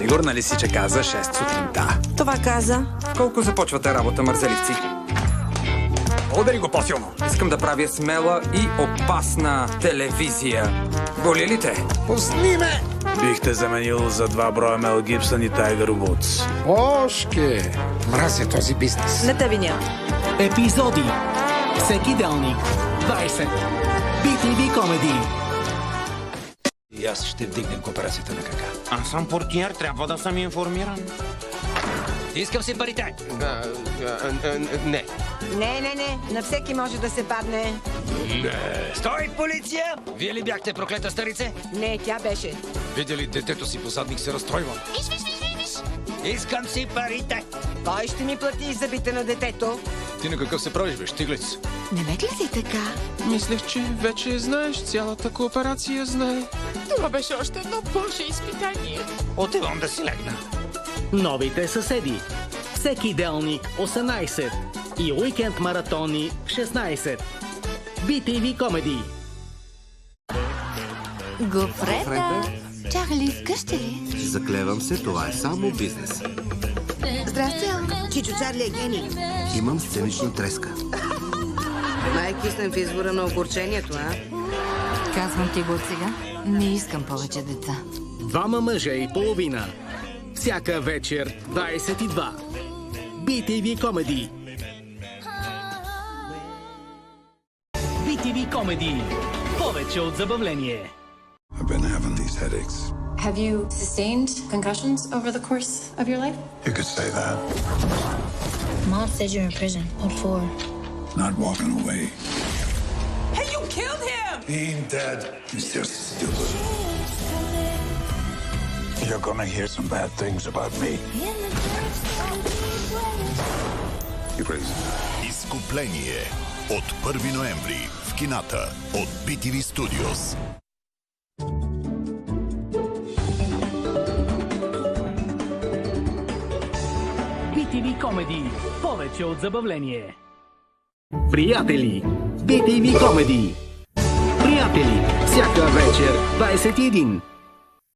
Сигурна ли си, че каза 6 сутринта? Това каза. Колко започвате работа, мързеливци? Удари го по-силно. Искам да правя смела и опасна телевизия. Боли ли те? Пусни ме! Бих те заменил за 2 броя Мел Гибсън и Тайгър Вудс. Бошке! Мразя този бизнес. Не те виня. Епизоди. Всеки делник. 20. BTV Comedy. И аз ще вдигнем кооперацията на Кака. Аз съм портиер, трябва да съм информиран. Искам си парите! Не. Не, на всеки може да се падне. Стой, полиция! Вие ли бяхте, проклета старице? Не, тя беше. Видя ли детето си посадник се разстройва? Искам си парите! Кой ще ми плати зъбите на детето? Ти на какъв се правиш, бе, щиглец? Не ме гледай така. Мислех, че вече знаеш, цялата кооперация знае. Това беше още едно Божие изпитание. Отивам да си легна. Новите съседи. Всеки делник 18. И уикенд маратони 16. BTV Comedy. Гофреда! Чарли, вкъщи ли? Заклевам се, това е само бизнес. Здрасти, Алка. Чичо Чарли е гений. Имам сценична треска. Най-киснем в избора на огурчението, а? Казвам ти го от сега. Не искам повече деца. 2 мъжа и половина. Всяка вечер 22. BTV Comedy. BTV Comedy. Повече от забавление. I've been having these headaches. Have you sustained concussions over the course of your life? You could say that. Mom said you're in prison. What for? Not walking away. Hey, you killed him! Being dead is just stupid. You're gonna hear some bad things about me. Изкупление от 1 ноември в кината от BTV Studios. BTV Comedy. Повече от забавление. Приятели. BTV Comedy. Приятели. Всяка вечер 21.